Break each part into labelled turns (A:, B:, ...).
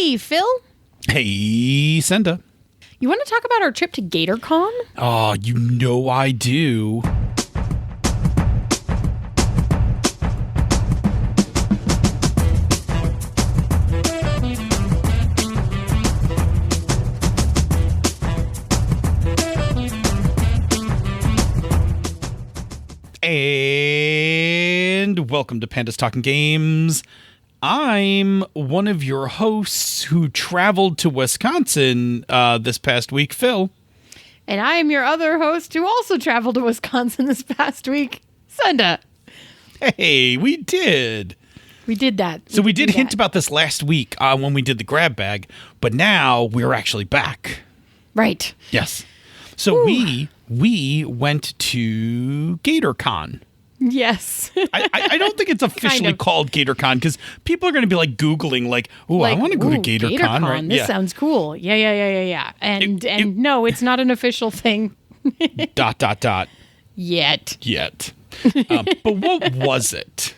A: Hey, Phil.
B: Hey, Senda.
A: You want to talk about our trip to GatorCon?
B: Oh, you know I do. And welcome to Panda's Talking Games. I'm one of your hosts who traveled to Wisconsin this past week, Phil.
A: And I am your other host who also traveled to Wisconsin this past week, Senda.
B: Hey, we did.
A: We did that.
B: So we did hint about this last week when we did the grab bag, but now we're actually back.
A: Right.
B: Yes. So we went to GatorCon.
A: Yes.
B: I don't think it's officially called GatorCon because people are going to be like Googling like, I want to go to GatorCon. Right?
A: This sounds cool. Yeah. And no, it's not an official thing. ... Yet.
B: But what was it?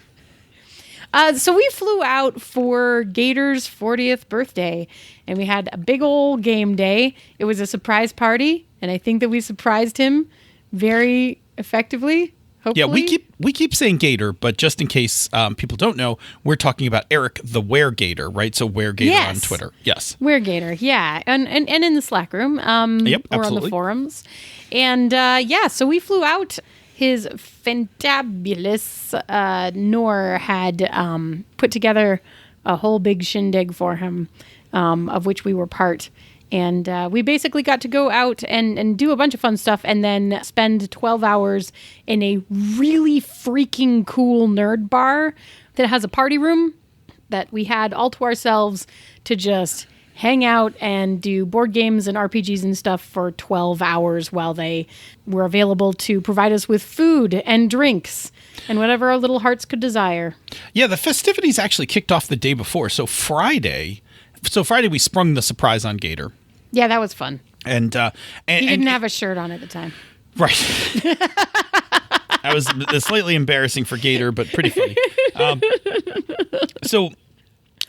A: So we flew out for Gator's 40th birthday, and we had a big old game day. It was a surprise party, and I think that we surprised him very effectively. Hopefully.
B: Yeah, we keep saying Gator, but just in case people don't know, we're talking about Eric the Weregator, right? So Weregator on Twitter. Yes.
A: Weregator, yeah. And in the Slack room.
B: Yep,
A: or
B: absolutely.
A: on the forums. And so we flew out. His fantabulous Nor had put together a whole big shindig for him, of which we were part. And we basically got to go out and do a bunch of fun stuff and then spend 12 hours in a really freaking cool nerd bar that has a party room that we had all to ourselves to just hang out and do board games and RPGs and stuff for 12 hours while they were available to provide us with food and drinks and whatever our little hearts could desire.
B: Yeah, the festivities actually kicked off the day before. So Friday we sprung the surprise on Gator.
A: Yeah, that was fun.
B: And
A: he didn't have a shirt on at the time.
B: Right. That was slightly embarrassing for Gator, but pretty funny. So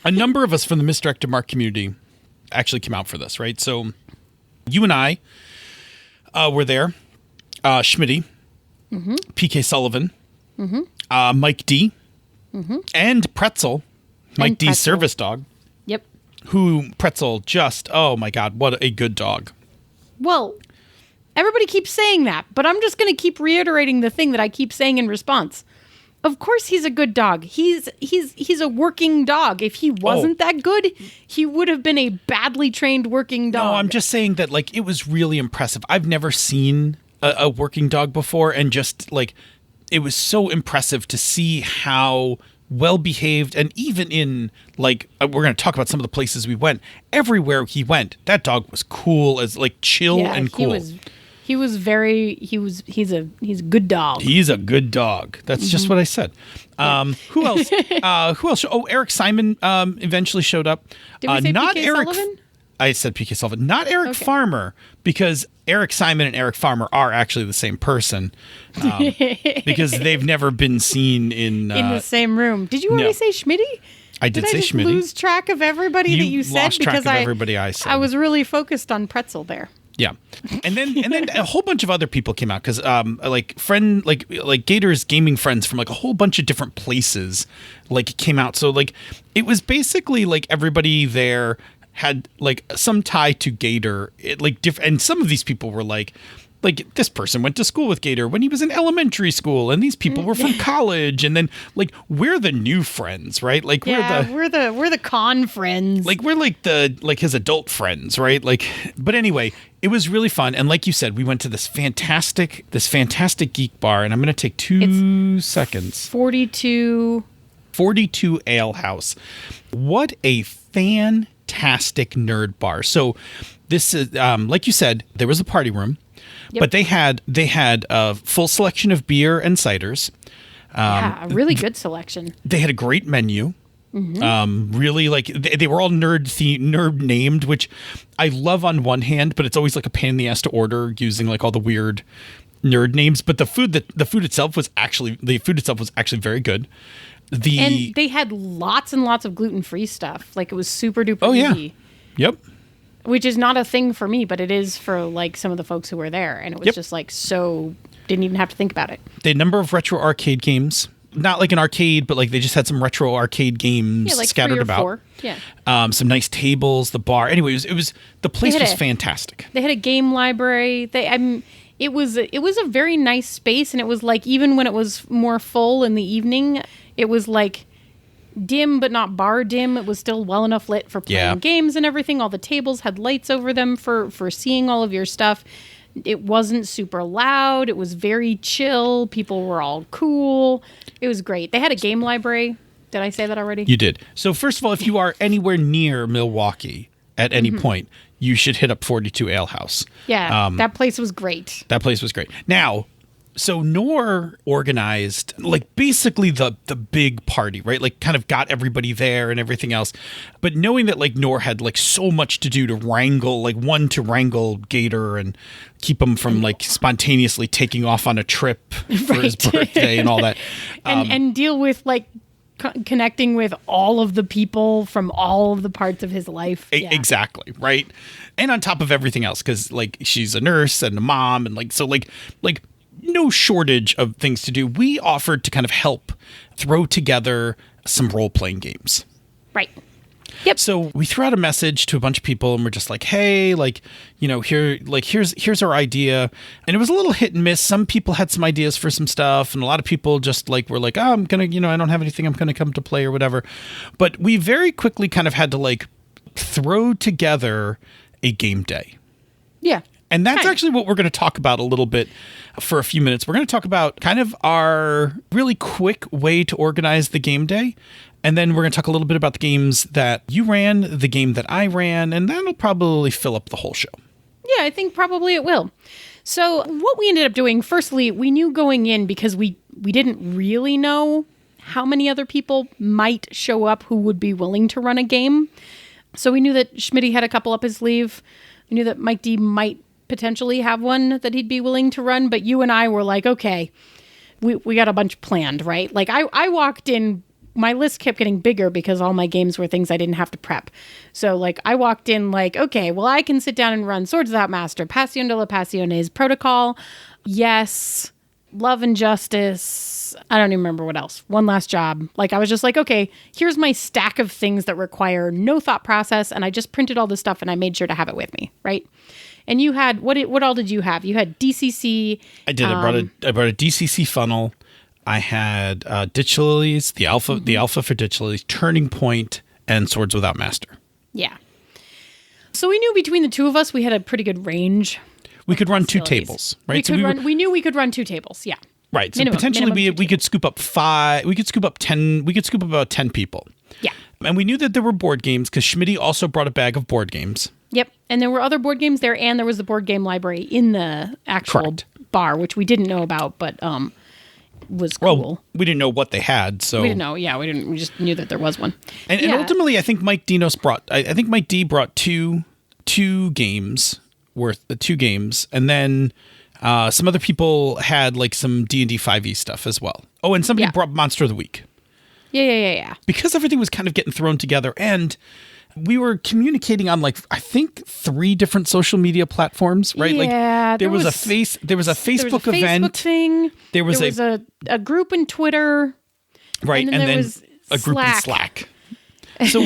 B: a number of us from the Misdirected Mark community actually came out for this, right? So you and I were there. Schmitty, PK Sullivan, Mike D, and Pretzel, Mike D's service dog.
A: Yep.
B: Who Pretzel just, oh my God, what a good dog.
A: Well, everybody keeps saying that, but I'm just going to keep reiterating the thing that I keep saying in response. Of course he's a good dog. He's a working dog. If he wasn't that good, he would have been a badly trained working dog.
B: No, I'm just saying that like it was really impressive. I've never seen a working dog before, and just like it was so impressive to see how well behaved, and even in like we're going to talk about some of the places we went. Everywhere he went, that dog was cool, as like chill and cool.
A: He's a good dog.
B: He's a good dog. That's just what I said. Who else? Who else? Oh, Eric Simon eventually showed up.
A: Did we say
B: not
A: PK
B: Eric
A: Sullivan?
B: I said PK Sullivan. Not Eric Farmer, because Eric Simon and Eric Farmer are actually the same person, because they've never been seen in
A: the same room. Did you already say Schmitty?
B: I did say Schmitty.
A: Did I lose track of everybody that you said?
B: Lost track of everybody I said.
A: I was really focused on Pretzel there.
B: Yeah, and then a whole bunch of other people came out because like Gator's gaming friends from like a whole bunch of different places like came out. So like it was basically like everybody there had like some tie to Gator. And some of these people were like this person went to school with Gator when he was in elementary school, and these people were from college, and then like we're the new friends, right? Like
A: we're the con friends.
B: Like we're like his adult friends, right? Like, but anyway, it was really fun, and like you said, we went to this fantastic geek bar, and I'm going to take 2 seconds.
A: 42
B: Ale House. What a fantastic nerd bar. So this is like you said, there was a party room. Yep. But they had a full selection of beer and ciders.
A: A really good selection.
B: They had a great menu. Really, like they were all nerd named, which I love on one hand, but it's always like a pain in the ass to order using like all the weird nerd names. But the food itself was actually very good.
A: And they had lots and lots of gluten-free stuff. Like, it was super duper easy.
B: Yep.
A: Which is not a thing for me, but it is for, like, some of the folks who were there. And it was just, like, so... Didn't even have to think about it.
B: They had a number of retro arcade games. Not like an arcade, but, like, they just had some retro arcade games
A: like
B: scattered
A: 3 or
B: about.
A: 4. Yeah.
B: Some nice tables, the bar. Anyway, it was the place was fantastic.
A: They had a game library. It was a very nice space, and it was, like, even when it was more full in the evening, it was, like... dim but not bar dim. It was still well enough lit for playing games and everything. All the tables had lights over them for seeing all of your stuff. It wasn't super loud. It was very chill. People were all cool. It was great. They had a game library. Did I say that already?
B: You did. So first of all, if you are anywhere near Milwaukee at any point, you should hit up 42 Ale House.
A: Yeah, that place was great.
B: That place was great. Now, so Nor organized like basically the big party, right? Like kind of got everybody there and everything else. But knowing that like Nor had like so much to do to wrangle, like one to wrangle Gator and keep him from like spontaneously taking off on a trip for his birthday and all that.
A: And deal with like connecting with all of the people from all of the parts of his life.
B: Exactly. Right. And on top of everything else, because like she's a nurse and a mom and like, so like no shortage of things to do. We offered to kind of help throw together some role-playing games.
A: Right. Yep.
B: So we threw out a message to a bunch of people and we're just like, hey, like, you know, here's our idea. And it was a little hit and miss. Some people had some ideas for some stuff. And a lot of people just like, were like, oh, I'm going to, you know, I don't have anything I'm going to come to play or whatever. But we very quickly kind of had to like throw together a game day.
A: Yeah.
B: And that's actually what we're going to talk about a little bit for a few minutes. We're going to talk about kind of our really quick way to organize the game day. And then we're going to talk a little bit about the games that you ran, the game that I ran, and that'll probably fill up the whole show.
A: Yeah, I think probably it will. So what we ended up doing, firstly, we knew going in because we didn't really know how many other people might show up who would be willing to run a game. So we knew that Schmitty had a couple up his sleeve. We knew that Mike D might potentially have one that he'd be willing to run, but you and I were like, okay, we got a bunch planned, right? Like I walked in, my list kept getting bigger because all my games were things I didn't have to prep. So like I walked in like, okay, well I can sit down and run Swords Without Master, Passion de la Passiones, Protocol, yes, Love and Justice, I don't even remember what else. One Last Job. Like I was just like, okay, here's my stack of things that require no thought process, and I just printed all this stuff and I made sure to have it with me, right? And you had, what all did you have? You had DCC.
B: I did. I brought a DCC funnel. I had Ditch Lilies, the alpha for Ditch Lilies, Turning Point, and Swords Without Master.
A: Yeah. So we knew between the two of us, we had a pretty good range.
B: We could run 2 tables, right?
A: We knew we could run 2 tables. Yeah.
B: Right. So potentially we could scoop up 5. We could scoop up 10. We could scoop up about 10 people.
A: Yeah.
B: And we knew that there were board games because Schmitty also brought a bag of board games.
A: Yep. And there were other board games there, and there was the board game library in the actual bar, which we didn't know about, but was cool.
B: Well, we didn't know what they had, so
A: we didn't know. Yeah, we just knew that there was one.
B: And ultimately, I think Mike D brought two games worth 2 games, and then some other people had like some D&D 5e stuff as well. Oh, and somebody brought Monster of the Week.
A: Yeah.
B: Because everything was kind of getting thrown together, and we were communicating on like I think 3 different social media platforms, right?
A: Yeah,
B: like there was a Facebook event
A: thing.
B: There was
A: a group in Twitter,
B: right? And then a group in Slack. So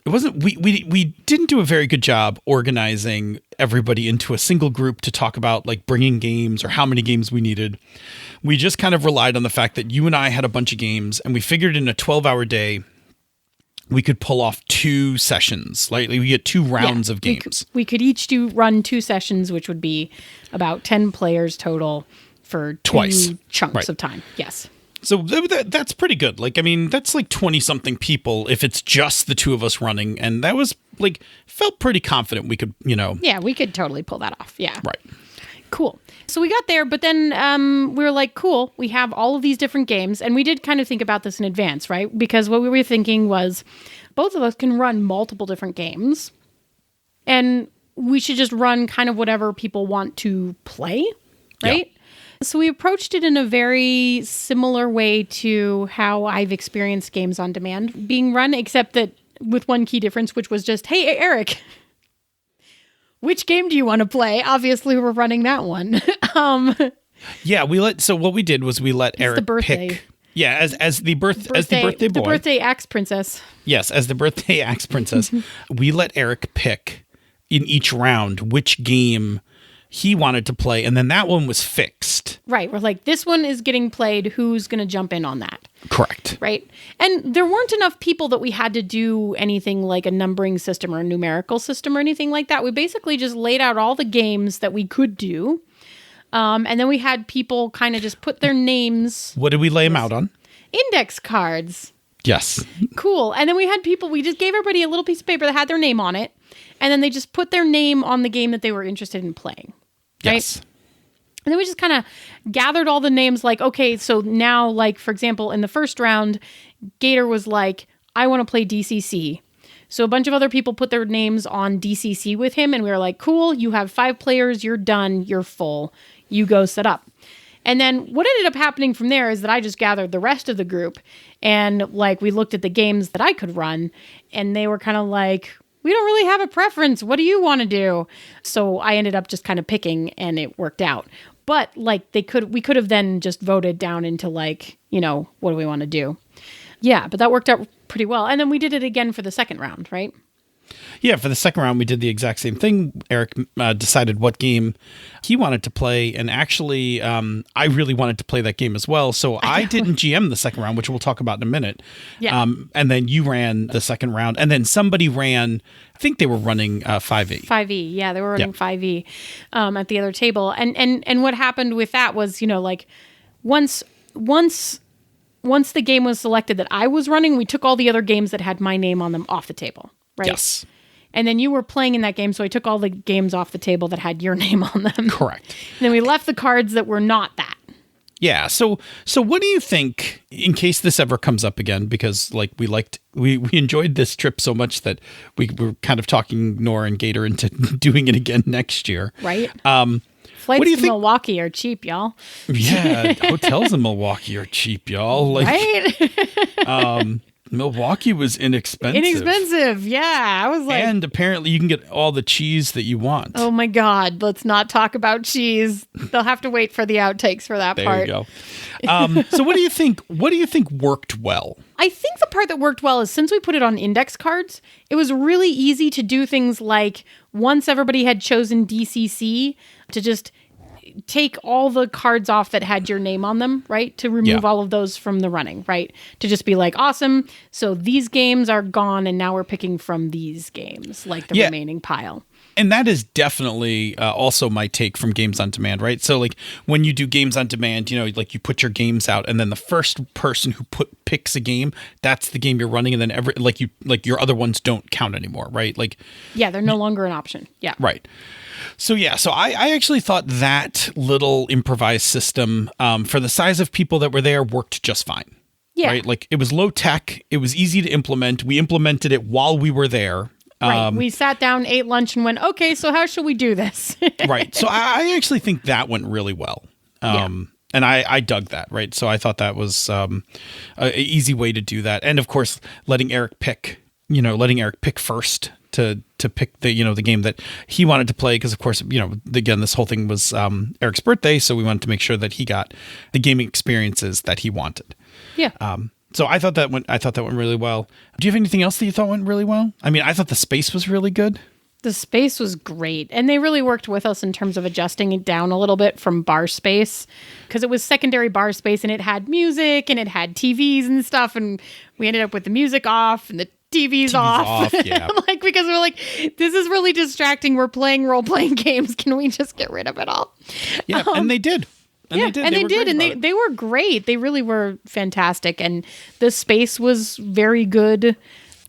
B: we didn't do a very good job organizing everybody into a single group to talk about like bringing games or how many games we needed. We just kind of relied on the fact that you and I had a bunch of games, and we figured in a 12-hour day, we could pull off 2 sessions. Like we get 2 rounds of games.
A: We could each run 2 sessions, which would be about 10 players total for 2 chunks of time. Yes.
B: So that's pretty good. Like, I mean, that's like 20-something people if it's just the 2 of us running. And that was like, felt pretty confident we could, you know.
A: Yeah, we could totally pull that off. Yeah.
B: Right.
A: Cool. So we got there, but then we were like, cool, we have all of these different games. And we did kind of think about this in advance, right? Because what we were thinking was both of us can run multiple different games. And we should just run kind of whatever people want to play, right? Yeah. So we approached it in a very similar way to how I've experienced games on demand being run, except that with one key difference, which was just, hey, Eric, which game do you want to play? Obviously, we're running that one.
B: Yeah, so what we did was we let Eric pick. Yeah, as the birthday boy.
A: The birthday axe princess.
B: Yes, as the birthday axe princess, we let Eric pick in each round which game he wanted to play, and then that one was fixed.
A: Right. We're like, this one is getting played. Who's going to jump in on that?
B: Correct.
A: Right. And there weren't enough people that we had to do anything like a numbering system or a numerical system or anything like that. We basically just laid out all the games that we could do. And then we had people kind of just put their names.
B: What did we lay them out on?
A: Index cards.
B: Yes.
A: Cool. And then we had people, we just gave everybody a little piece of paper that had their name on it. And then they just put their name on the game that they were interested in playing. Right?
B: Yes.
A: And then we just kind of gathered all the names like, okay, so now, like, for example, in the first round, Gator was like, I want to play DCC. So a bunch of other people put their names on DCC with him, and we were like, cool, you have 5 players, you're done, you're full. You go set up. And then what ended up happening from there is that I just gathered the rest of the group, and, like, we looked at the games that I could run, and they were kind of like, we don't really have a preference. What do you want to do? So I ended up just kind of picking, and it worked out. But like we could have then just voted down into like, you know, what do we want to do? Yeah, but that worked out pretty well. And then we did it again for the second round, right?
B: Yeah, for the second round, we did the exact same thing. Eric decided what game he wanted to play. And actually, I really wanted to play that game as well. So I didn't GM the second round, which we'll talk about in a minute.
A: Yeah.
B: And then you ran the second round. And then somebody ran, I think they were running 5e.
A: 5e, yeah, they were running 5e at the other table. And what happened with that was, you know, like once the game was selected that I was running, we took all the other games that had my name on them off the table. Right?
B: Yes.
A: And then you were playing in that game, so I took all the games off the table that had your name on them.
B: Correct.
A: And then we left the cards that were not that.
B: Yeah. So what do you think, in case this ever comes up again, because like we enjoyed this trip so much that we were kind of talking Nora and Gator into doing it again next year.
A: Right.
B: What do you
A: to
B: think?
A: Milwaukee are cheap, y'all.
B: Yeah, hotels in Milwaukee are cheap, y'all. Like,
A: right?
B: Milwaukee was inexpensive.
A: Yeah. I was like,
B: and apparently you can get all the cheese that you want.
A: Oh my God, let's not talk about cheese. They'll have to wait for the outtakes for that part.
B: There you go. So what do you think? What do you think worked well?
A: I think the part that worked well is since we put it on index cards, it was really easy to do things like once everybody had chosen DCC to just take all the cards off that had your name on them, right? To remove all of those from the running, right? To just be like, awesome. So these games are gone and now we're picking from these games, like the remaining pile.
B: And that is definitely also my take from games on demand, right? So like when you do games on demand, you know, like you put your games out and then the first person who picks a game, that's the game you're running. And then your other ones don't count anymore, right? Like,
A: yeah, they're no longer an option. Yeah.
B: Right. So yeah, so I actually thought that little improvised system for the size of people that were there worked just fine.
A: Yeah.
B: Right. Like it was low tech. It was easy to implement. We implemented it while we were there.
A: Right. We sat down, ate lunch, and went, okay, so how should we do this?
B: Right. So I actually think that went really well. And I dug that. Right. So I thought that was an easy way to do that. And of course, letting Eric pick first to pick the game that he wanted to play. Because of course, again, this whole thing was Eric's birthday. So we wanted to make sure that he got the gaming experiences that he wanted.
A: Yeah.
B: So I thought that went really well. Do you have anything else that you thought went really well? I mean, I thought the space was really good.
A: The space was great. And they really worked with us in terms of adjusting it down a little bit from bar space. Because it was secondary bar space and it had music and it had TVs and stuff. And we ended up with the music off and the TV's off.
B: Yeah.
A: Because we're like, this is really distracting. We're playing role-playing games. Can we just get rid of it all?
B: Yeah, and they did.
A: They were great. They really were fantastic. And the space was very good,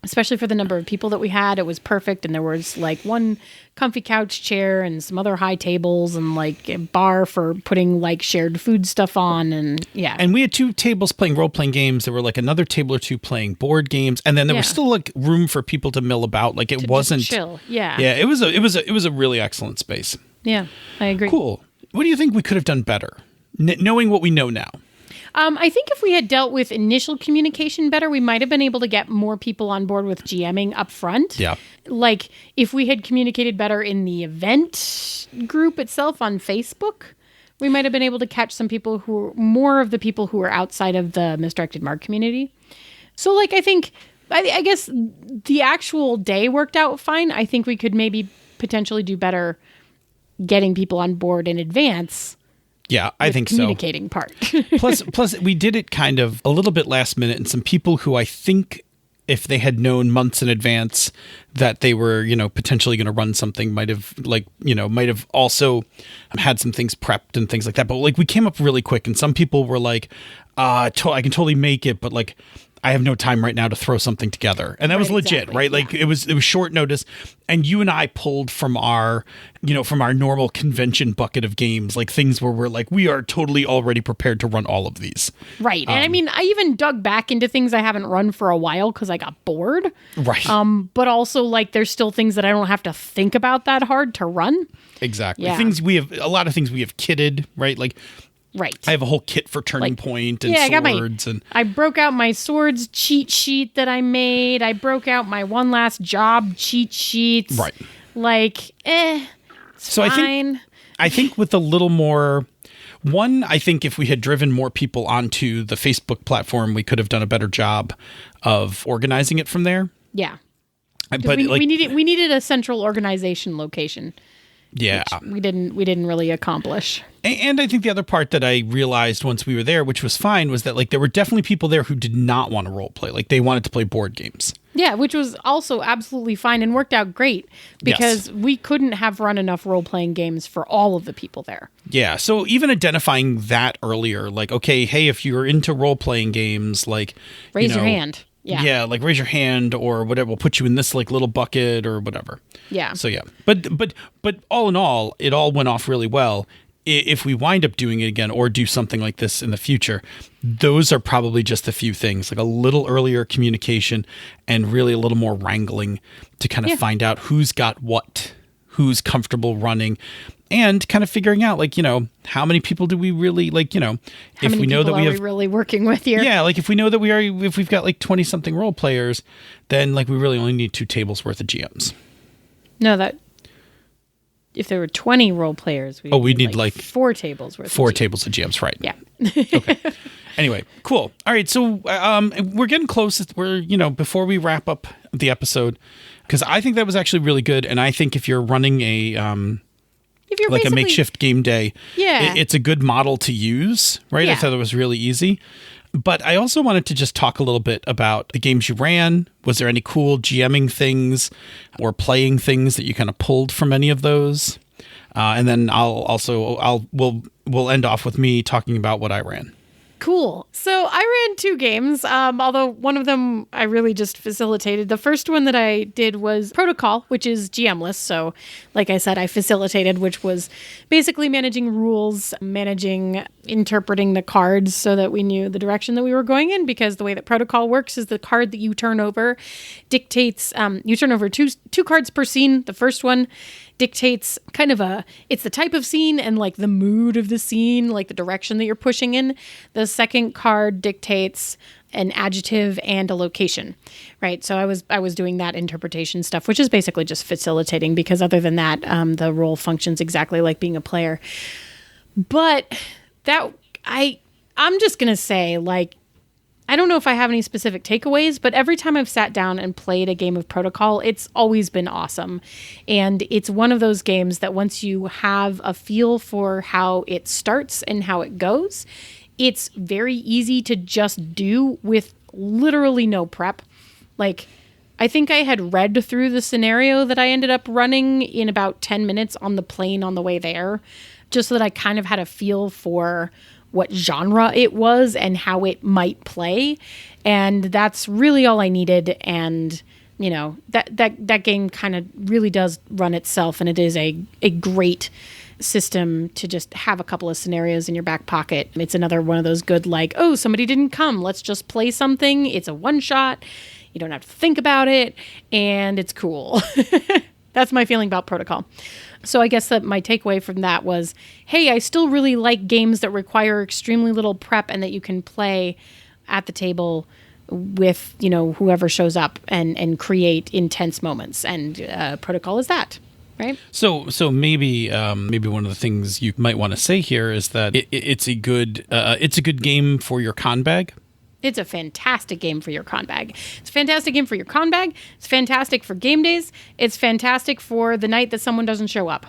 A: especially for the number of people that we had. It was perfect. And there was like one comfy couch chair and some other high tables and like a bar for putting like shared food stuff on. And yeah.
B: And we had 2 tables playing role-playing games. There were like another table or 2 playing board games. And then there was still like room for people to mill about. Like it wasn't
A: chill. Yeah.
B: Yeah. It was a really excellent space.
A: Yeah, I agree.
B: Cool. What do you think we could have done better? knowing what we know now.
A: I think if we had dealt with initial communication better, we might have been able to get more people on board with GMing up front.
B: Yeah.
A: Like, if we had communicated better in the event group itself on Facebook, we might have been able to catch some people more of the people who are outside of the Misdirected Mark community. So, like, I guess the actual day worked out fine. I think we could maybe potentially do better getting people on board in advance.
B: Yeah, I think so.
A: Communicating part.
B: plus, we did it kind of a little bit last minute, and some people who I think if they had known months in advance that they were, potentially going to run something might have also had some things prepped and things like that. But like we came up really quick, and some people were like, I can totally make it, but like I have no time right now to throw something together. And that was legit,
A: exactly.
B: right? Like it was short notice. And you and I pulled from our normal convention bucket of games, like things where we're like, we are totally already prepared to run all of these.
A: Right. And I mean, I even dug back into things I haven't run for a while because I got bored.
B: Right.
A: But also like there's still things that I don't have to think about that hard to run.
B: Exactly.
A: Yeah.
B: A lot of things we have kitted, right? Like,
A: right.
B: I have a whole kit for Turning Point and swords.
A: I broke out my swords cheat sheet that I made. I broke out my one last job cheat sheets.
B: Right.
A: Like, it's fine.
B: I think with a little more... I think if we had driven more people onto the Facebook platform, we could have done a better job of organizing it from there.
A: Yeah.
B: But
A: we needed a central organization location.
B: Yeah.
A: Which we didn't really accomplish.
B: And I think the other part that I realized once we were there, which was fine, was that like there were definitely people there who did not want to role play. Like they wanted to play board games.
A: Yeah, which was also absolutely fine and worked out great because we couldn't have run enough role-playing games for all of the people there.
B: Yeah, so even identifying that earlier, like, okay, hey, if you're into role-playing games, like...
A: Raise your hand. Yeah,
B: like raise your hand or whatever. We'll put you in this like little bucket or whatever.
A: Yeah.
B: So yeah, but all in all, it all went off really well. If we wind up doing it again or do something like this in the future, those are probably just a few things, like a little earlier communication and really a little more wrangling to kind of find out who's got what, who's comfortable running, and kind of figuring out, like, how many people do we really, like,
A: how if we know that we have really working with here.
B: Yeah, like if we know that if we've got like 20 something role players, then like we really only need 2 tables worth of GMs.
A: No, if there were 20 role players,
B: we'd need like
A: 4 tables worth.
B: 4 tables of GMs, right?
A: Yeah.
B: Okay. Anyway, cool. All right, so we're getting close. We're before we wrap up the episode, because I think that was actually really good, and I think if you're running a makeshift game day, it's a good model to use, right? I thought it was really easy. But I also wanted to just talk a little bit about the games you ran. Was there any cool GMing things or playing things that you kind of pulled from any of those? And then we'll end off with me talking about what I ran.
A: Cool. So I ran 2 games, although one of them I really just facilitated. The first one that I did was Protocol, which is GM-less. So like I said, I facilitated, which was basically managing rules, interpreting the cards so that we knew the direction that we were going in, because the way that Protocol works is the card that you turn over dictates, you turn over two cards per scene. The first one dictates kind of it's the type of scene and like the mood of the scene, like the direction that you're pushing in. The second card dictates an adjective and a location, right? So I was doing that interpretation stuff, which is basically just facilitating, because other than that, the role functions exactly like being a player. But I'm just going to say, like, I don't know if I have any specific takeaways, but every time I've sat down and played a game of Protocol, it's always been awesome. And it's one of those games that once you have a feel for how it starts and how it goes, it's very easy to just do with literally no prep. Like, I think I had read through the scenario that I ended up running in about 10 minutes on the plane on the way there, just so that I kind of had a feel for what genre it was and how it might play. And that's really all I needed. And, that game kind of really does run itself. And it is a great system to just have a couple of scenarios in your back pocket. It's another one of those good, like, oh, somebody didn't come, let's just play something. It's a one shot. You don't have to think about it. And it's cool. That's my feeling about Protocol. So I guess that my takeaway from that was, hey, I still really like games that require extremely little prep and that you can play at the table with, whoever shows up and create intense moments. And Protocol is that. Right.
B: So maybe one of the things you might want to say here is that it's a good game for your con bag.
A: It's a fantastic game for your con bag. It's a fantastic game for your con bag. It's fantastic for game days. It's fantastic for the night that someone doesn't show up.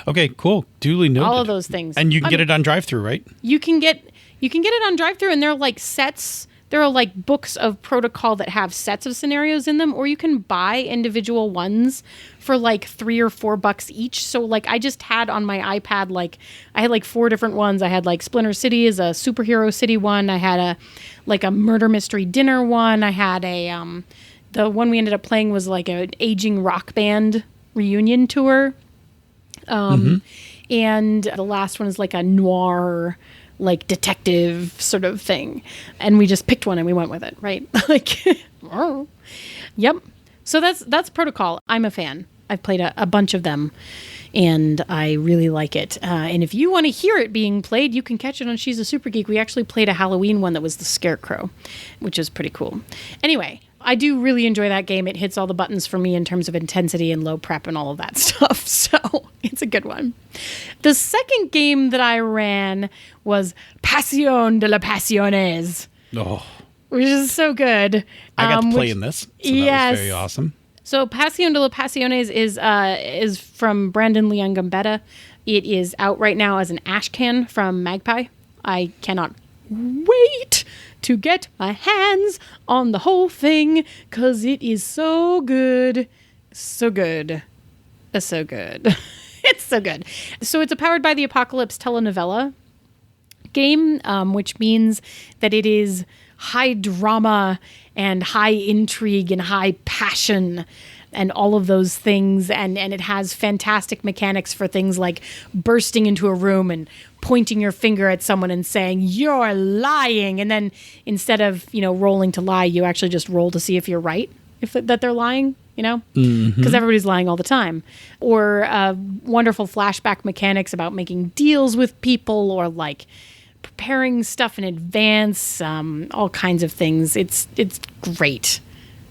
B: Okay, cool. Duly noted.
A: All of those things.
B: And you can get it on drive-thru, right?
A: You can get it on drive-thru, and they're like sets. There are like books of Protocol that have sets of scenarios in them, or you can buy individual ones for like $3 or $4 each. So like I just had on my iPad, I had like 4 different ones. I had like Splinter City is a superhero city one. I had a murder mystery dinner one. I had the one we ended up playing was like an aging rock band reunion tour. And the last one is like a noir, like detective sort of thing. And we just picked one and we went with it, right? Yep. So that's Protocol. I'm a fan. I've played a bunch of them and I really like it. And if you want to hear it being played, you can catch it on She's a Super Geek. We actually played a Halloween one that was the Scarecrow, which is pretty cool. Anyway, I do really enjoy that game. It hits all the buttons for me in terms of intensity and low prep and all of that stuff. So it's a good one. The second game that I ran was Pasión de las Pasiones.
B: Oh.
A: Which is so good.
B: I got to play in this. So that was very awesome.
A: So Pasión de las Pasiones is from Brandon Leon Gambetta. It is out right now as an ashcan from Magpie. I cannot wait to get my hands on the whole thing because it is so good. So good. So good. It's so good. So it's a Powered by the Apocalypse telenovela game, which means that it is high drama and high intrigue and high passion and all of those things. And it has fantastic mechanics for things like bursting into a room and pointing your finger at someone and saying, "You're lying." And then instead of, rolling to lie, you actually just roll to see if you're right, that they're lying, because everybody's lying all the time. Or wonderful flashback mechanics about making deals with people or like preparing stuff in advance, all kinds of things. It's great.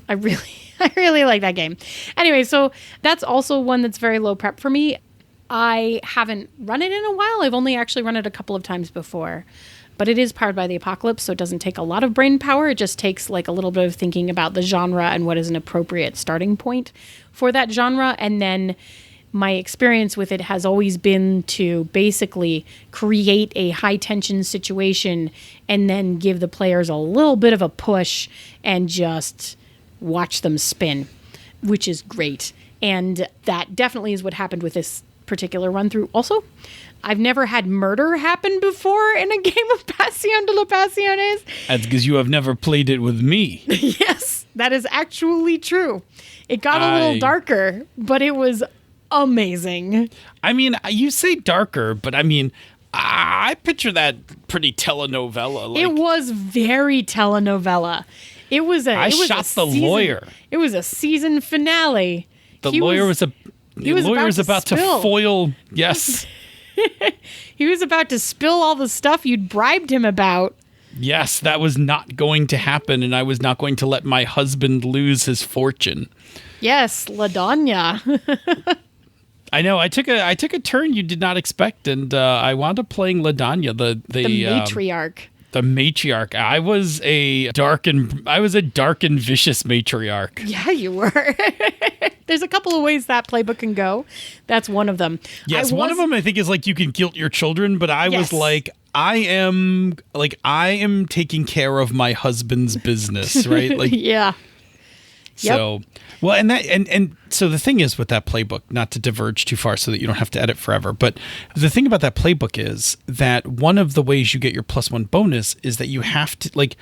A: I really like that game. Anyway, so that's also one that's very low prep for me. I haven't run it in a while. I've only actually run it a couple of times before. But it is Powered by the Apocalypse, so it doesn't take a lot of brain power. It just takes like a little bit of thinking about the genre and what is an appropriate starting point for that genre. And then my experience with it has always been to basically create a high-tension situation and then give the players a little bit of a push and just watch them spin, which is great. And that definitely is what happened with this particular run-through. Also, I've never had murder happen before in a game of Pasión de las Pasiones.
B: That's because you have never played it with me.
A: Yes, that is actually true. It got a little darker, but it was amazing.
B: I mean, you say darker, but I mean, I picture that pretty telenovela.
A: It was very telenovela. It was a
B: lawyer.
A: It was a season finale.
B: The lawyer was about to foil. Yes.
A: He was about to spill all the stuff you'd bribed him about.
B: Yes, that was not going to happen, and I was not going to let my husband lose his fortune.
A: Yes, LaDanya.
B: I know. I took a turn you did not expect, and I wound up playing LaDanya, the
A: matriarch.
B: The matriarch. I was a dark and vicious matriarch.
A: Yeah, you were. There's a couple of ways that playbook can go. That's one of them.
B: Yes, one of them I think is like you can guilt your children, but I was like, I am taking care of my husband's business, right? Like,
A: yeah.
B: So, well, and so the thing is with that playbook, not to diverge too far so that you don't have to edit forever, but the thing about that playbook is that one of the ways you get your +1 bonus is that you have to, like,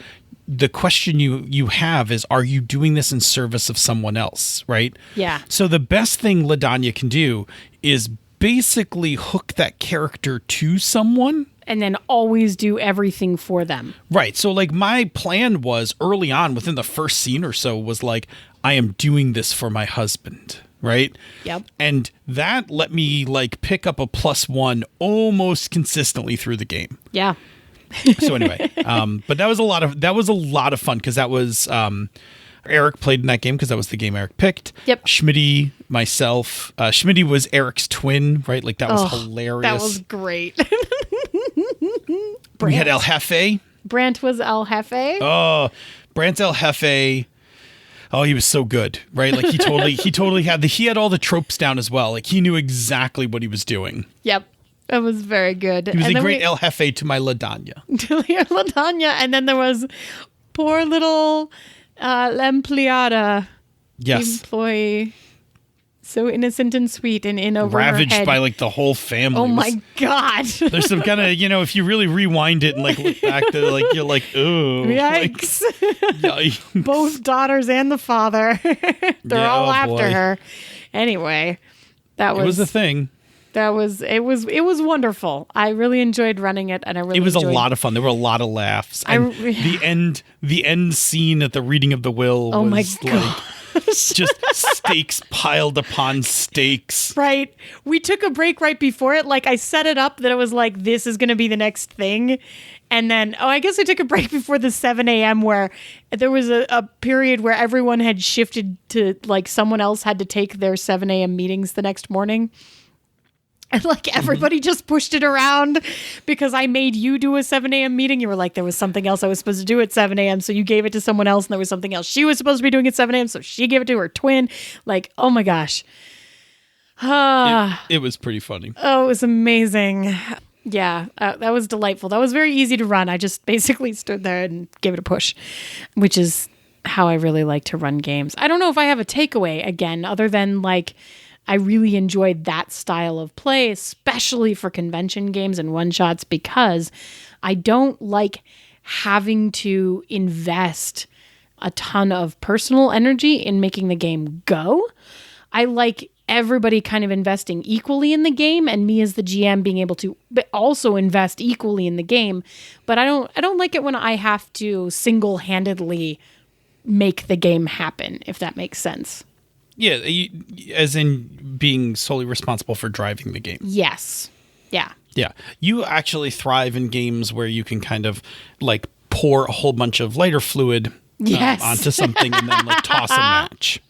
B: the question you have is, are you doing this in service of someone else, right?
A: Yeah.
B: So the best thing LaDanya can do is basically hook that character to someone.
A: And then always do everything for them.
B: Right. So like my plan was early on within the first scene or so was like, I am doing this for my husband. right?
A: Yep.
B: And that let me like pick up a +1 almost consistently through the game.
A: Yeah.
B: So anyway, but that was a lot of fun because that was Eric played in that game because that was the game Eric picked.
A: Yep.
B: Schmitty, myself. Schmitty was Eric's twin, right? Like that was hilarious.
A: That was great.
B: We had El Jefe.
A: Brant was El Jefe.
B: Oh, Brant El Jefe. Oh, he was so good, right? Like he totally he had all the tropes down as well. Like he knew exactly what he was doing.
A: Yep. It was very good.
B: He was a great El Jefe to my LaDanya.
A: To your LaDanya. And then there was poor little La Empleada.
B: Yes.
A: Employee. So innocent and sweet and in over
B: ravaged
A: her head.
B: by like the whole family.
A: Oh my God.
B: There's some kind of, if you really rewind it and like look back to like, you're like, oh.
A: Yikes.
B: Yikes.
A: Both daughters and the father. They're all after her. Anyway, it was
B: a thing.
A: It was wonderful. I really enjoyed running it, and
B: it was a lot of fun. There were a lot of laughs. And the end scene at the reading of the will was
A: my
B: like
A: God.
B: just stakes piled upon stakes.
A: Right. We took a break right before it. Like I set it up that it was like, this is going to be the next thing. And then, I guess I took a break before the 7 a.m. where there was a period where everyone had shifted to like someone else had to take their 7 a.m. meetings the next morning. And like everybody just pushed it around because I made you do a 7 a.m. meeting. You were like, there was something else I was supposed to do at 7 a.m. So you gave it to someone else and there was something else she was supposed to be doing at 7 a.m. So she gave it to her twin. Like, oh my gosh.
B: It was pretty funny.
A: Oh, it was amazing. Yeah, that was delightful. That was very easy to run. I just basically stood there and gave it a push, which is how I really like to run games. I don't know if I have a takeaway again, other than like, I really enjoyed that style of play, especially for convention games and one-shots, because I don't like having to invest a ton of personal energy in making the game go. I like everybody kind of investing equally in the game and me as the GM being able to also invest equally in the game. But I don't like it when I have to single-handedly make the game happen, if that makes sense.
B: Yeah, as in being solely responsible for driving the game.
A: Yes. Yeah.
B: Yeah. You actually thrive in games where you can kind of like pour a whole bunch of lighter fluid onto something and then like toss a match.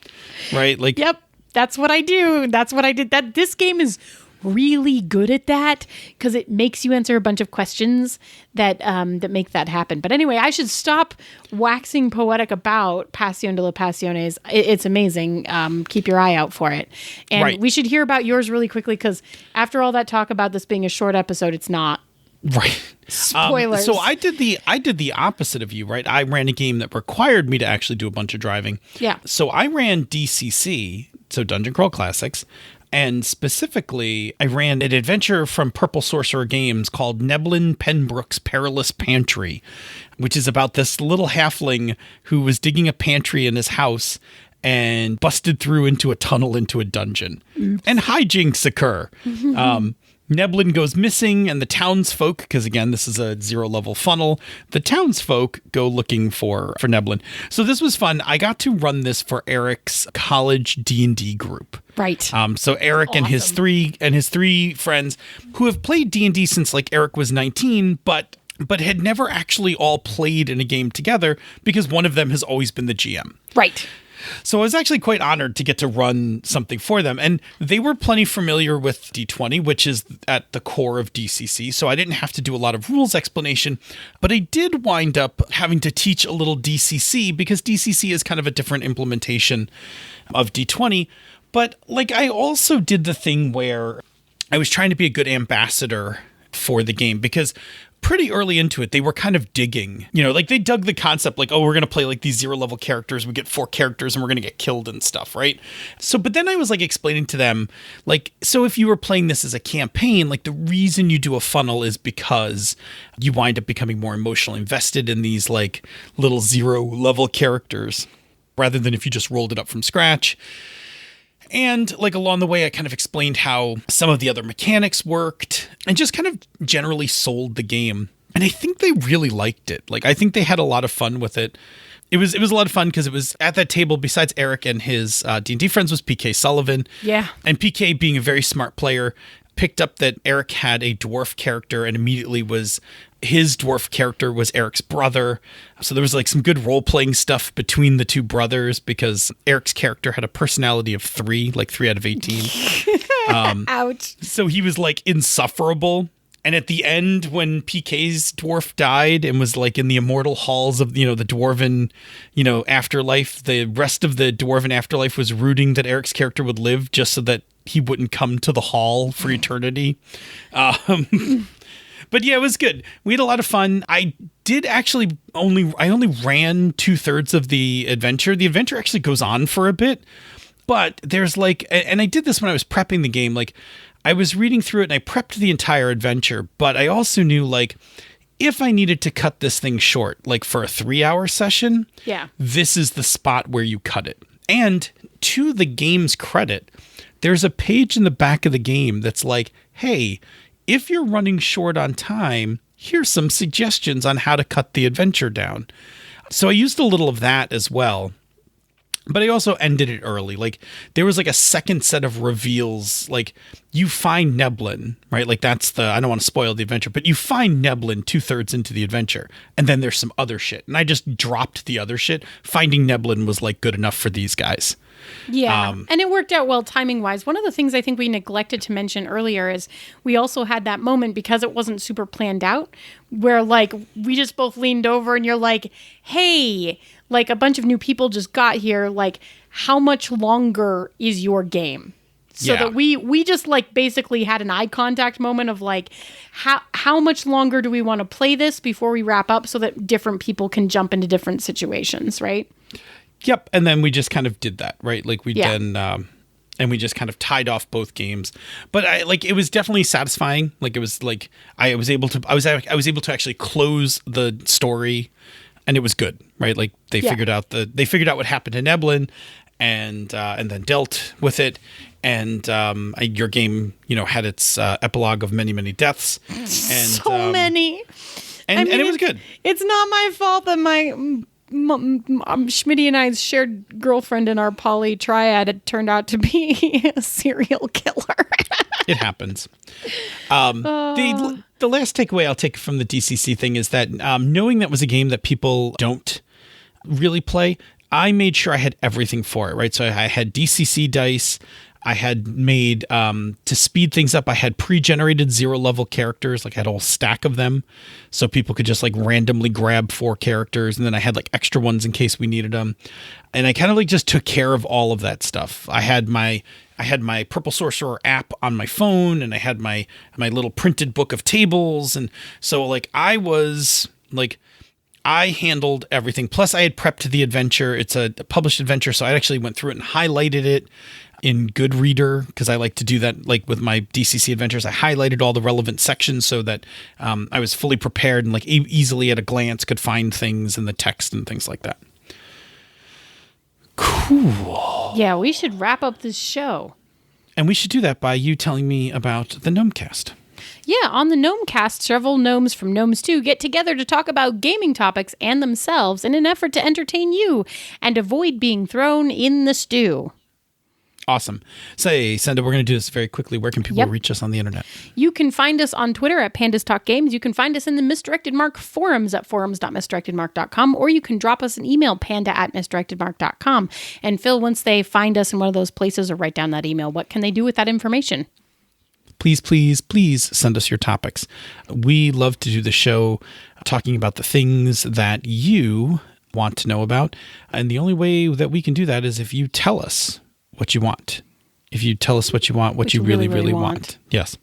B: Right? Like,
A: yep. That's what I do. That's what I did. This game is really good at that because it makes you answer a bunch of questions that make that happen. But anyway, I should stop waxing poetic about Pasión de las Pasiones. It's amazing. Keep your eye out for it. And we should hear about yours really quickly because after all that talk about this being a short episode, it's not.
B: Right.
A: Spoilers.
B: So I did the opposite of you, right? I ran a game that required me to actually do a bunch of driving.
A: Yeah.
B: So I ran DCC, so Dungeon Crawl Classics. And specifically, I ran an adventure from Purple Sorcerer Games called Neblin Penbrook's Perilous Pantry, which is about this little halfling who was digging a pantry in his house and busted through into a tunnel into a dungeon. Oops. And hijinks occur. Neblin goes missing, and the townsfolk, because again, this is a 0-level funnel, the townsfolk go looking for Neblin. So this was fun. I got to run this for Eric's college D&D group.
A: Right.
B: So Eric and his three friends who have played D&D since like Eric was 19, but had never actually all played in a game together because one of them has always been the GM.
A: Right.
B: So I was actually quite honored to get to run something for them. And they were plenty familiar with D20, which is at the core of DCC. So I didn't have to do a lot of rules explanation. But I did wind up having to teach a little DCC because DCC is kind of a different implementation of D20. But like I also did the thing where I was trying to be a good ambassador for the game because pretty early into it, they were kind of digging, like they dug the concept like, oh, we're going to play like these 0-level characters. We get 4 characters and we're going to get killed and stuff. Right. So, but then I was like explaining to them, like, so if you were playing this as a campaign, like the reason you do a funnel is because you wind up becoming more emotionally invested in these like little 0-level characters rather than if you just rolled it up from scratch. And like along the way, I kind of explained how some of the other mechanics worked and just kind of generally sold the game. And I think they really liked it. Like, I think they had a lot of fun with it. it was a lot of fun because it was at that table, besides Eric and his D&D friends, was PK Sullivan.
A: Yeah.
B: And PK, being a very smart player, picked up that Eric had a dwarf character and immediately his dwarf character was Eric's brother. So there was like some good role-playing stuff between the two brothers because Eric's character had a personality of 3, like 3 out of 18.
A: Ouch.
B: So he was like insufferable. And at the end, when PK's dwarf died and was like in the immortal halls of, the dwarven, afterlife, the rest of the dwarven afterlife was rooting that Eric's character would live just so that he wouldn't come to the hall for eternity. But yeah, it was good. We had a lot of fun. I did actually only ran 2/3 of the adventure. The adventure actually goes on for a bit, but there's like, and I did this when I was prepping the game, like I was reading through it and I prepped the entire adventure, but I also knew like if I needed to cut this thing short, like for a 3-hour session, this is the spot where you cut it. And to the game's credit, there's a page in the back of the game that's like, hey, if you're running short on time, here's some suggestions on how to cut the adventure down. So I used a little of that as well. But I also ended it early. Like there was like a second set of reveals. Like you find Neblin, right? Like that's I don't want to spoil the adventure, but you find Neblin 2/3 into the adventure. And then there's some other shit. And I just dropped the other shit. Finding Neblin was like good enough for these guys.
A: Yeah. And it worked out well timing wise. One of the things I think we neglected to mention earlier is we also had that moment because it wasn't super planned out where like we just both leaned over and you're like, hey, like a bunch of new people just got here. Like how much longer is your game? So that we just like basically had an eye contact moment of like, how much longer do we want to play this before we wrap up so that different people can jump into different situations, right?
B: Yep. And then we just kind of did that, right? Like we then, and we just kind of tied off both games. But it was definitely satisfying. Like it was like, I was able to actually close the story and it was good, right? Like they figured out what happened to Neblin and then dealt with it. And your game, had its epilogue of many, many deaths. And
A: so many.
B: And it was good.
A: It's not my fault that my Schmitty and I's shared girlfriend in our poly triad had turned out to be a serial killer.
B: It happens. The last takeaway I'll take from the DCC thing is that knowing that was a game that people don't really play, I made sure I had everything for it, right? So I had DCC dice. I had made, to speed things up, I had pre-generated 0-level characters. Like I had a whole stack of them. So people could just like randomly grab 4 characters. And then I had like extra ones in case we needed them. And I kind of like just took care of all of that stuff. I had my Purple Sorcerer app on my phone and I had my little printed book of tables. And so like I handled everything. Plus I had prepped the adventure. It's a published adventure. So I actually went through it and highlighted it in Goodreader because I like to do that. Like with my DCC adventures, I highlighted all the relevant sections so that I was fully prepared and like easily at a glance could find things in the text and things like that. Cool.
A: Yeah, we should wrap up this show.
B: And we should do that by you telling me about the Gnomecast.
A: Yeah, on the Gnomecast, several gnomes from Gnomes 2 get together to talk about gaming topics and themselves in an effort to entertain you and avoid being thrown in the stew.
B: Awesome. Say, Senda, we're going to do this very quickly. Where can people reach us on the internet?
A: You can find us on Twitter at Pandas Talk Games. You can find us in the Misdirected Mark forums at forums.misdirectedmark.com, or you can drop us an email, panda@misdirectedmark.com. And Phil, once they find us in one of those places or write down that email, what can they do with that information?
B: Please, please, please send us your topics. We love to do the show talking about the things that you want to know about. And the only way that we can do that is if you tell us what you want. If you tell us what you want, what you really, really want. Yes.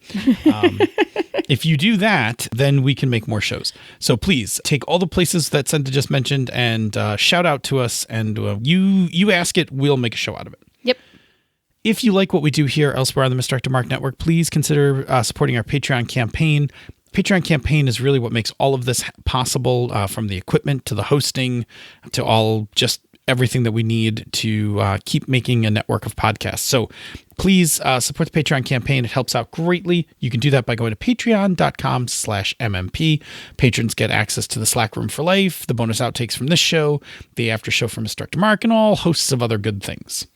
B: If you do that, then we can make more shows. So please take all the places that Senda just mentioned and shout out to us. And you ask it, we'll make a show out of it.
A: Yep.
B: If you like what we do here elsewhere on the Misdirected Mark Network, please consider supporting our Patreon campaign. Patreon campaign is really what makes all of this possible, from the equipment to the hosting to all just everything that we need to keep making a network of podcasts. So please support the Patreon campaign. It helps out greatly. You can do that by going to patreon.com/MMP. Patrons get access to the Slack room for life, the bonus outtakes from this show, the after show from Instructor Mark, and all hosts of other good things.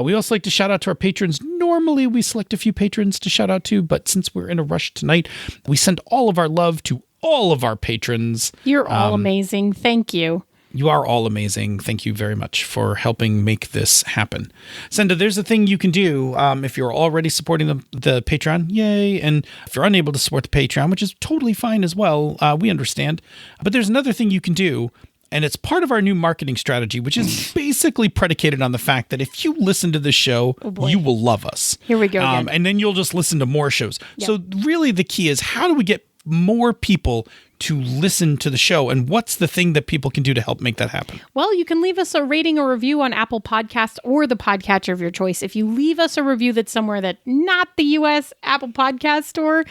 B: We also like to shout out to our patrons. Normally we select a few patrons to shout out to, but since we're in a rush tonight, we send all of our love to all of our patrons.
A: You're all amazing. Thank you.
B: You are all amazing. Thank you very much for helping make this happen. Senda, there's a thing you can do if you're already supporting the Patreon. Yay. And if you're unable to support the Patreon, which is totally fine as well, we understand. But there's another thing you can do, and it's part of our new marketing strategy, which is basically predicated on the fact that if you listen to this show, you will love us.
A: Here we go again.
B: And then you'll just listen to more shows. Yep. So really the key is, how do we get more people to listen to the show, and what's the thing that people can do to help make that happen?
A: Well, you can leave us a rating or review on Apple Podcasts or the podcatcher of your choice. If you leave us a review that's somewhere that not the US Apple Podcast Store,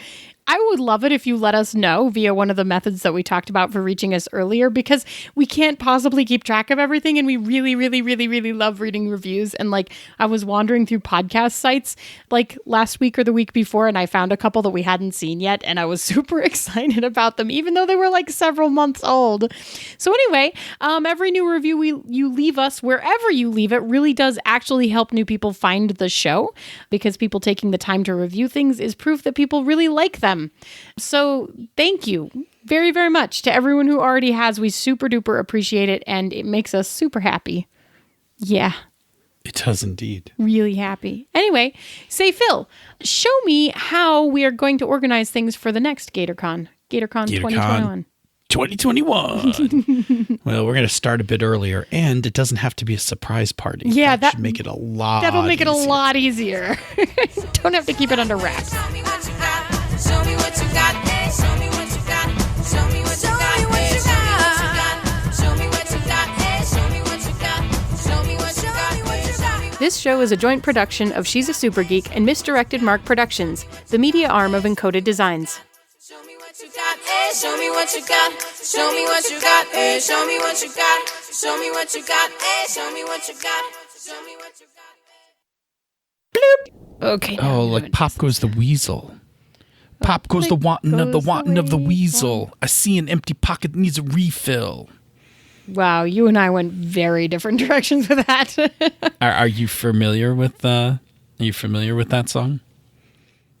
A: I would love it if you let us know via one of the methods that we talked about for reaching us earlier, because we can't possibly keep track of everything, and we really, really, really, really love reading reviews. And like, I was wandering through podcast sites like last week or the week before, and I found a couple that we hadn't seen yet, and I was super excited about them, even though they were like several months old. So anyway, every new review you leave us, wherever you leave it, really does actually help new people find the show, because people taking the time to review things is proof that people really like them. So thank you very, very much to everyone who already has. We super duper appreciate it, and it makes us super happy. Yeah.
B: It does indeed.
A: Really happy. Anyway, say, Phil, show me how we are going to organize things for the next GatorCon 2021.
B: 2021. Well, we're going to start a bit earlier, and it doesn't have to be a surprise party.
A: Yeah,
B: that should make it a lot
A: That'll make
B: easier.
A: it a lot easier. Don't have to keep it under wraps.
C: Show me what you got, eh? Show me what you got. Show me what you got, eh? Show me what you got. Show me what you got. Show me what you got.
A: This show is a joint production of She's a Super Geek and Misdirected Mark Productions, the media arm of Encoded Designs.
C: Show me what you got, eh? Show me what you got. Show me what you got, eh? Show me what you got. Show me what you got, eh? Show me what you got. Show me what you got.
A: Bloop. Okay.
B: Oh, like Pop Goes the Weasel. Pop goes the wanton of the wanton of the weasel. I see an empty pocket that needs a refill.
A: Wow, you and I went very different directions with that.
B: Are you familiar with that song?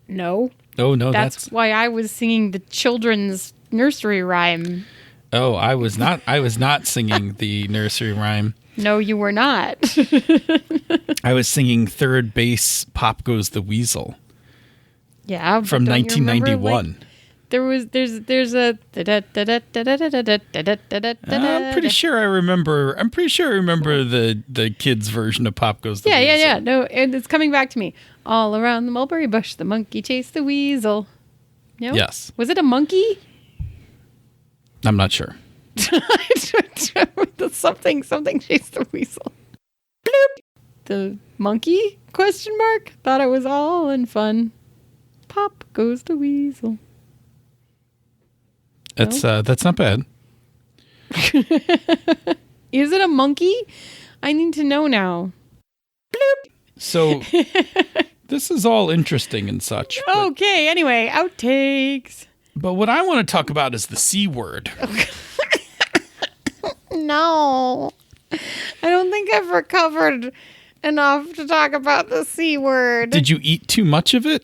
A: No.
B: Oh no,
A: That's why I was singing the children's nursery rhyme.
B: Oh, I was not singing the nursery rhyme.
A: No, you were not.
B: I was singing Third Base Pop Goes the Weasel.
A: Yeah, but
B: from
A: don't you remember,
B: 1991.
A: There's a
B: I'm pretty sure I remember the kids version of Pop Goes the Weasel.
A: Yeah. No, and it's coming back to me. All around the mulberry bush, the monkey chased the weasel. No?
B: Yes.
A: Was it a monkey?
B: I'm not sure.
A: something chased the weasel. Bloop. The monkey? Question mark. Thought it was all in fun. Pop goes the weasel.
B: That's not bad.
A: Is it a monkey? I need to know now. Bloop.
B: So this is all interesting and such.
A: Okay, anyway, outtakes.
B: But what I want to talk about is the C word.
A: No. I don't think I've recovered enough to talk about the C word.
B: Did you eat too much of it?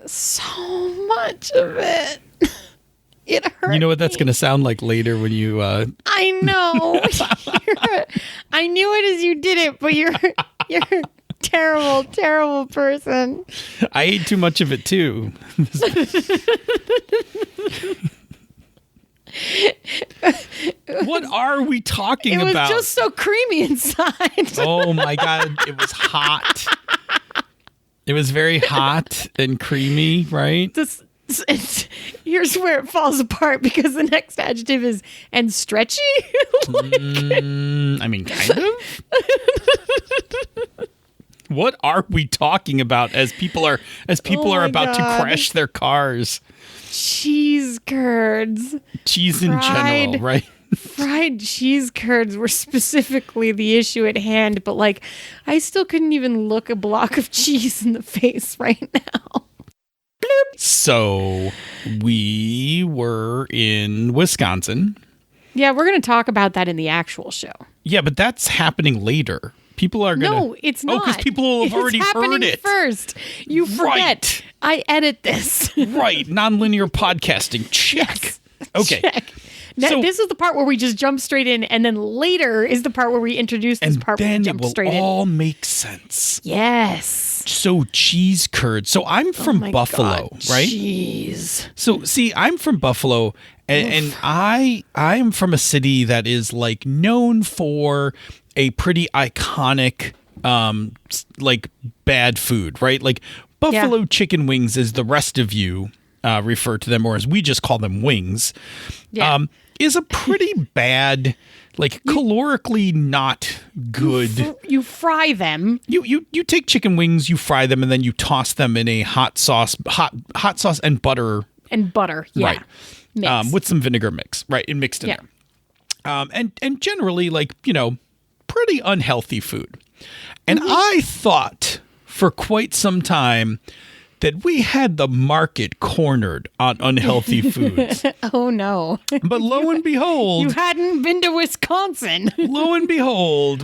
A: So much of it. It hurt.
B: You know what that's going to sound like later when you...
A: I know. I knew it as you did it, but you're a terrible, terrible person.
B: I ate too much of it too. What are we talking about?
A: It was just so creamy inside.
B: Oh my God. It was hot. It was very hot and creamy, right?
A: Here's where it falls apart, because the next adjective is and stretchy.
B: I mean, kind of. What are we talking about as people are about to crash their cars?
A: Cheese curds.
B: Cheese in general, right?
A: Fried cheese curds were specifically the issue at hand, but like I still couldn't even look a block of cheese in the face right now.
B: So we were in Wisconsin.
A: Yeah, we're going to talk about that in the actual show.
B: Yeah, but that's happening later. People are going to...
A: No, it's not.
B: Oh, because people will have already heard it.
A: First. You forget.
B: Right.
A: I edit this.
B: Right. Nonlinear podcasting. Check.
A: Yes.
B: Okay.
A: Check. Now,
B: So-
A: this is the part where we just jump straight in, and then later is the part where we introduce this
B: And
A: part where we
B: then it
A: jump
B: will
A: straight in.
B: all make sense.
A: Yes.
B: So cheese curds. So I'm from
A: Oh my
B: Buffalo,
A: God,
B: right?
A: Jeez.
B: So see, I'm from Buffalo, and I am from a city that is like known for a pretty iconic like bad food, right? Like Buffalo chicken wings, as the rest of you refer to them, or as we just call them, wings,
A: Yeah.
B: is a pretty bad, like calorically not good.
A: You fry them.
B: You take chicken wings, you fry them, and then you toss them in a hot sauce and butter,
A: And butter. Yeah.
B: right?
A: Mix.
B: With some vinegar mix, right? And mixed in
A: Yeah.
B: there. And generally, like, pretty unhealthy food. And I thought for quite some time that we had the market cornered on unhealthy foods.
A: Oh, no.
B: But lo and
A: You
B: behold,
A: hadn't been to Wisconsin.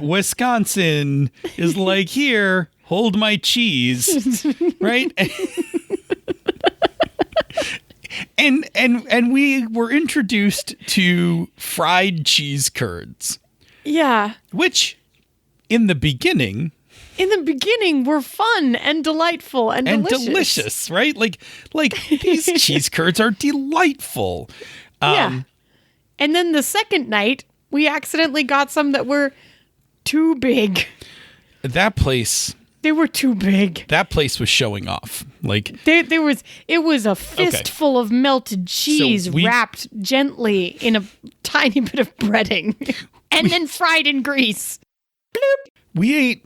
B: Wisconsin is like, here, hold my cheese, right? And we were introduced to fried cheese curds,
A: Yeah.
B: which in the beginning
A: In the beginning were fun and delightful and
B: delicious, right? Like these cheese curds are delightful.
A: Yeah. And then the second night, we accidentally got some that were too big.
B: That place
A: They were too big.
B: was showing off. Like
A: It was a fistful of melted cheese
B: we-
A: wrapped gently in a tiny bit of breading and then fried in grease.
B: we ate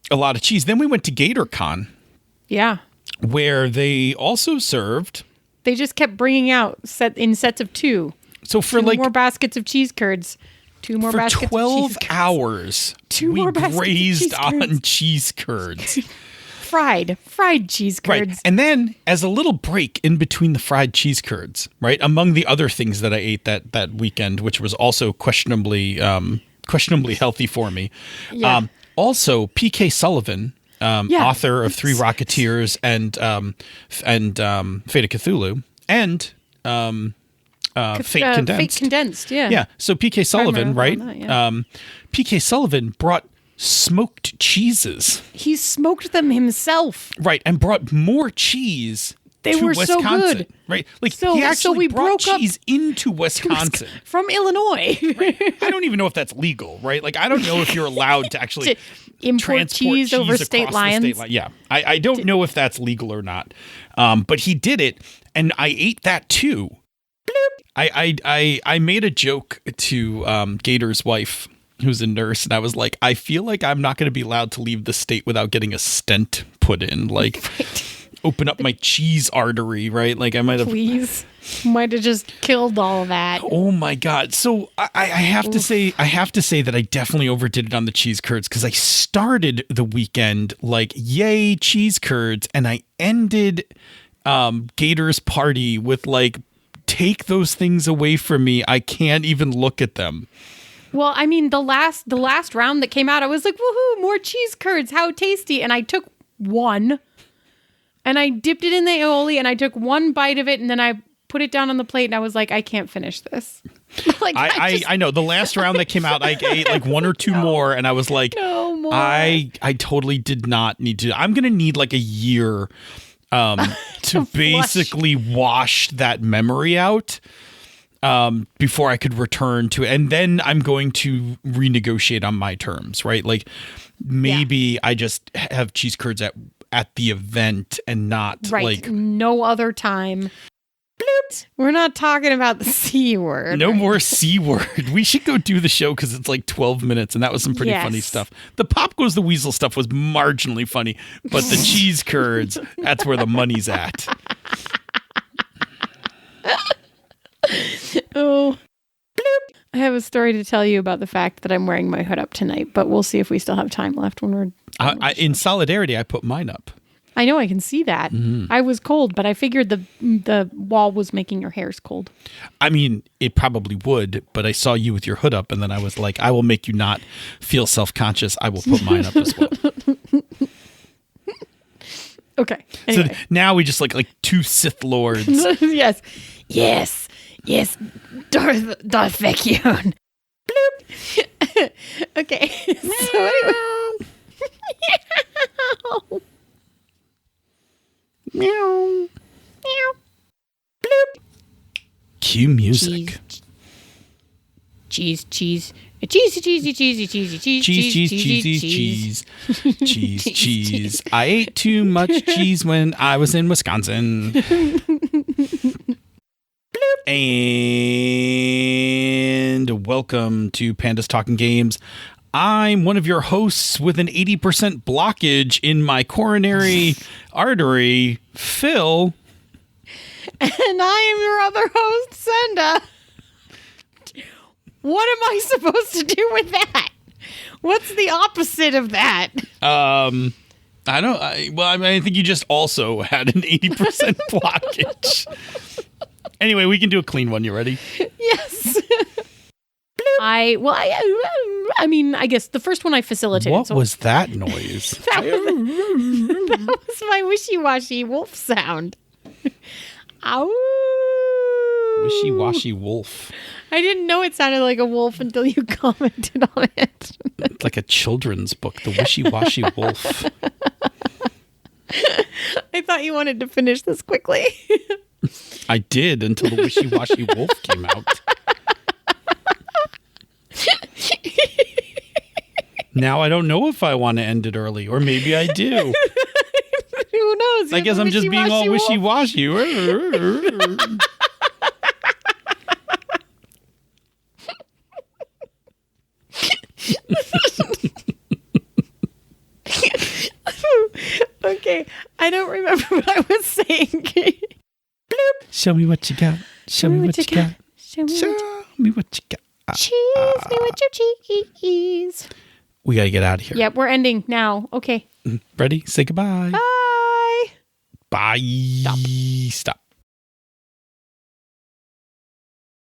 B: a lot of cheese. Then we went to GatorCon,
A: Yeah.
B: where they also served.
A: They just kept bringing out in sets of two.
B: So for
A: Two
B: like
A: more baskets of cheese curds. Two more
B: for
A: baskets of
B: 12
A: cheese curds.
B: hours,
A: Two
B: we
A: more baskets of
B: grazed
A: cheese
B: on
A: curds.
B: cheese curds.
A: Fried cheese curds.
B: Right. And then as a little break in between the fried cheese curds, right, among the other things that I ate that weekend, which was also questionably healthy for me.
A: Yeah.
B: Also, P.K. Sullivan, author of Three Rocketeers and Fate of Cthulhu and Fate Condensed.
A: Fate Condensed, yeah.
B: Yeah. So P.K. Sullivan,
A: remember
B: right?
A: that, yeah.
B: P.K. Sullivan brought smoked cheeses,
A: He smoked them himself.
B: right, and brought more cheese.
A: They
B: to
A: were so
B: Wisconsin,
A: good.
B: right? Like
A: So-
B: he
A: so
B: actually
A: we
B: brought
A: broke up
B: cheese into Wisconsin.
A: From Illinois.
B: I don't even know if that's legal, right? Like I don't know if you're allowed to actually
A: To import
B: transport
A: cheese over state
B: across the
A: lines.
B: state line. Yeah, I don't know if that's legal or not. But he did it, and I ate that too. I made a joke to Gator's wife, who's a nurse, and I was like, I feel like I'm not going to be allowed to leave the state without getting a stent put in, like open up my cheese artery, right? Like I might have.
A: Please. Might have just killed all that.
B: Oh my god! So I have to say, that I definitely overdid it on the cheese curds because I started the weekend like yay cheese curds, and I ended Gator's party with like, take those things away from me. I can't even look at them.
A: Well, I mean, the last round that came out, I was like, woohoo, more cheese curds. How tasty. And I took one and I dipped it in the aioli and I took one bite of it and then I put it down on the plate and I was like, I can't finish this. Like
B: I know the last round that came out, I ate like one or two more, and I was like,
A: No more.
B: I totally did not need to. I'm gonna need like a year to basically wash that memory out before I could return to it, and then I'm going to renegotiate on my terms, right? Like maybe I just have cheese curds at the event and not
A: right.
B: like
A: No other time. We're not talking about the C word.
B: no more C word. We should go do the show because it's like 12 minutes, and that was some pretty
A: Yes.
B: funny stuff. The Pop Goes the Weasel stuff was marginally funny, but the cheese curds, that's where the money's at.
A: Oh. I have a story to tell you about the fact that I'm wearing my hood up tonight, but we'll see if we still have time left when we're...
B: In solidarity, I put mine up.
A: I know, I can see that. I was cold, but I figured the wall was making your hairs cold.
B: I mean, it probably would, but I saw you with your hood up, and then I was like, I will make you not feel self-conscious. I will put mine up as well.
A: Okay. Anyway.
B: So now we just like two Sith lords.
A: Yes. Darth Vecchione. Bloop. Okay. So anyway. Meow. Meow. Bloop.
B: Cue music.
A: Cheese. Cheese.
B: I ate too much cheese when I was in Wisconsin. And welcome to Panda's Talking Games. I'm one of your hosts with an 80% blockage in my coronary artery, Phil.
A: And I am your other host, Senda. What am I supposed to do with that? What's the opposite of that?
B: I think you just also had an 80% blockage. Anyway, we can do a clean one. You ready?
A: Yes. I guess the first one I facilitated.
B: What was that noise?
A: that was my wishy-washy wolf sound. Ow.
B: Wishy-washy wolf.
A: I didn't know it sounded like a wolf until you commented on it.
B: It's like a children's book, The Wishy-Washy Wolf.
A: I thought you wanted to finish this quickly.
B: I did until The Wishy-Washy Wolf came out. Now I don't know if I want to end it early, or maybe I do.
A: Who knows?
B: I guess I'm just being all wishy-washy.
A: Okay, I don't remember what I was saying. Bloop.
B: Show me what you got. Show me what you got.
A: Show
B: me what you got.
A: Cheese me with your cheese.
B: We got to get out of here.
A: Yep, we're ending now. Okay.
B: Ready? Say goodbye.
A: Bye.
B: Bye.
A: Stop.
B: Stop.